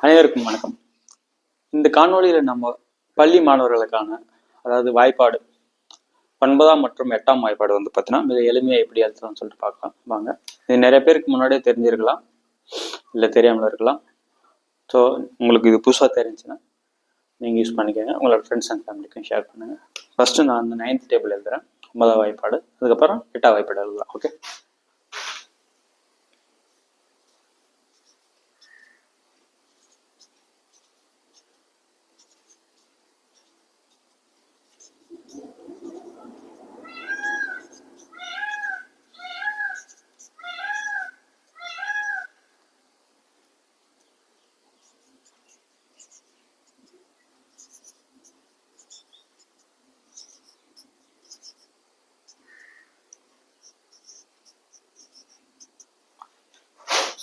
அனைவருக்கும் வணக்கம். இந்த காணொளியில் நம்ம பள்ளி மாணவர்களுக்கான அதாவது வாய்ப்பாடு 9ஆம் மற்றும் 8ஆம் வாய்ப்பாடு வந்து பார்த்தீங்கன்னா மிக எளிமையாக எப்படி எழுதலாம்னு சொல்லிட்டு பார்க்கலாம் வாங்க. இது நிறைய பேருக்கு முன்னாடியே தெரிஞ்சிருக்கலாம், இல்லை தெரியாமல் இருக்கலாம். ஸோ உங்களுக்கு இது புதுசாக தெரிஞ்சுன்னா நீங்கள் யூஸ் பண்ணிக்கோங்க, உங்களோட ஃப்ரெண்ட்ஸ் அண்ட் ஃபேமிலிக்கும் ஷேர் பண்ணுங்கள். ஃபஸ்ட்டு நான் அந்த 9th டேபிள் எழுதுகிறேன், 9ஆம் வாய்ப்பாடு, அதுக்கப்புறம் 8ஆம் வாய்ப்பாடு எழுதலாம். ஓகே,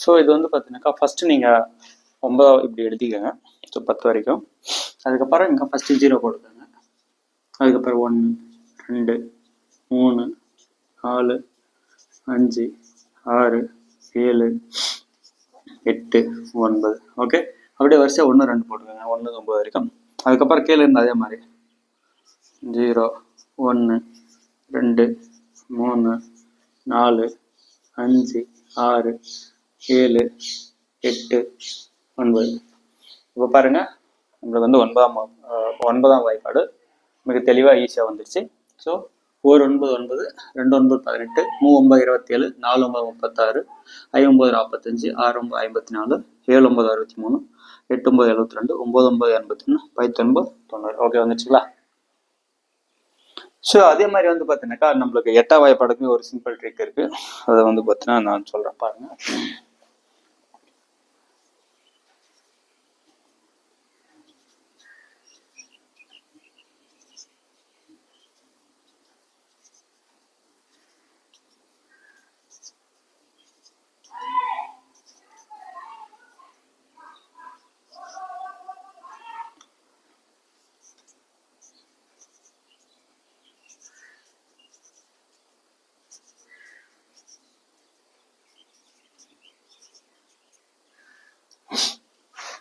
ஸோ இது வந்து பார்த்தீங்கன்னாக்கா ஃபஸ்ட்டு நீங்கள் 9 இப்படி எழுதிக்கோங்க. ஸோ 10 வரைக்கும். அதுக்கப்புறம் இங்கே ஃபஸ்ட்டு 0 போட்டுக்கோங்க. அதுக்கப்புறம் 1 2 3 4 5 6 7 8 9. ஓகே, அப்படியே வரிசையாக 1 2 போட்டுக்கோங்க, 1 9 வரைக்கும். அதுக்கப்புறம் கீழே இருந்து அதே மாதிரி 0 1 2 3 4 5 6 7 8 9. இப்போ பாருங்க, நம்மளுக்கு வந்து 9ஆம் வாய்ப்பாடு மிக தெளிவாக ஈஸியாக வந்துடுச்சு. ஸோ 1 9 9 2 9 18 3 9 27 4 9 36 5 9 45 6 9 54 7 9 63 8 9 72 9 9 81 19 90. ஓகே, வந்துச்சுங்களா? ஸோ அதே மாதிரி வந்து பார்த்தீங்கன்னாக்கா நம்மளுக்கு 8ஆம் வாய்ப்பாடுக்கு ஒரு சிம்பிள் ட்ரிக் இருக்கு. அதை வந்து பார்த்தீங்கன்னா நான் சொல்றேன் பாருங்க.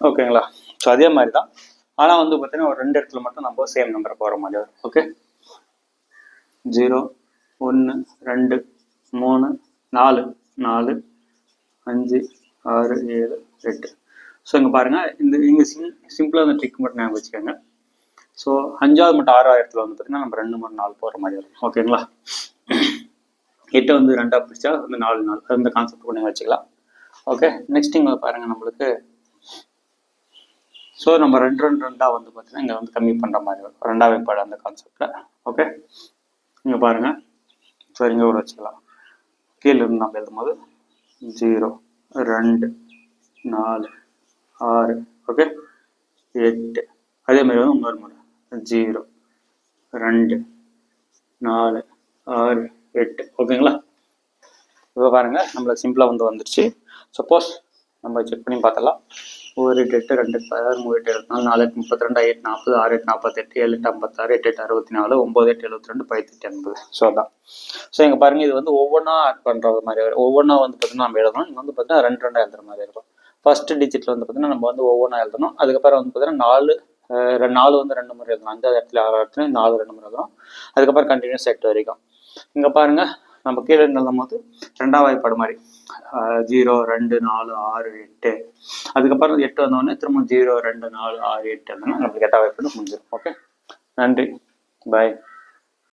ஓகேங்களா? ஸோ அதே மாதிரி தான், ஆனால் வந்து பார்த்தீங்கன்னா ஒரு 2 இடத்துல மட்டும் நம்ம சேம் நம்பரை போகிற மாதிரி வரும். ஓகே, 0 1 2 3 4 4 5 6 7 8. ஸோ இங்கே பாருங்கள், இங்கே சிம்பிளாக அந்த ட்ரிக் மட்டும் ஞாபகம் வச்சுக்கோங்க. ஸோ 5ஆவது மற்றும் 6ஆவது இடத்துல வந்து பார்த்தீங்கன்னா நம்ம 2 3 4 போகிற மாதிரி வரும். ஓகேங்களா? 8 வந்து 2ஆக பிடிச்சா வந்து 4 4, அந்த கான்செப்ட் கூட நீங்கள் வச்சுக்கலாம். ஓகே, நெக்ஸ்ட் இங்கே பாருங்கள், நம்மளுக்கு ஸோ நம்ம 2 2 2 வந்து பார்த்தீங்கன்னா இங்கே வந்து கம்மி பண்ணுற மாதிரி வரும் 2ஆம் வாய்ப்பாடு அந்த கான்செப்டில். ஓகே, இங்கே பாருங்கள். ஸோ இங்கே கூட வச்சுக்கலாம். கீழே இருந்து நம்ம எழுதும்போது 0 2 4 6 ஓகே 8. அதே மாதிரி வந்து இன்னொரு முறை 0 2 4 6 8. ஓகேங்களா? இப்போ பாருங்கள், நம்மளுக்கு சிம்பிளாக வந்து வந்துடுச்சு. சப்போஸ் நம்ம செக் பண்ணி பார்த்தலாம். 1 8 8 2 16 3 8 24 4 8 32 8 40 6 8 48 7 8 56 8 8 64 9 8 72 18 80. ஸோ அதான். ஸோ இங்கே பாருங்கள், இது வந்து ஒவ்வொன்றா ஆட் பண்ணுறது மாதிரி வரும். ஒவ்வொன்றா வந்து பார்த்தீங்கன்னா நம்ம எழுதணும். இங்கே வந்து பார்த்தீங்கன்னா 2 2 எழுதுற மாதிரி இருக்கும். ஃபர்ஸ்ட் டிஜிட்டில் வந்து பார்த்தீங்கன்னா நம்ம வந்து ஒவ்வொன்றா எழுதணும். அதுக்கப்புறம் வந்து பார்த்தீங்கன்னா 4 வந்து 2 முறை எழுதணும். 5ஆவது இடத்துல 6ஆவது இடத்துல 4 2 முறை எழுதணும். அதுக்கப்புறம் கண்டினியூஸ் 8 வரைக்கும். இங்கே பாருங்கள், நம்ம கீழே எழுதும் போது 2ஆம் வாய்ப்பாடு மாதிரி 0 2 4 6 8. அதுக்கப்புறம் 8 வந்தோடனே திரும்ப 0 2 4 6 8 நம்மளுக்கு 8ஆம் வாய்ப்பாடு முடிஞ்சிடும். ஓகே, நன்றி, பாய்.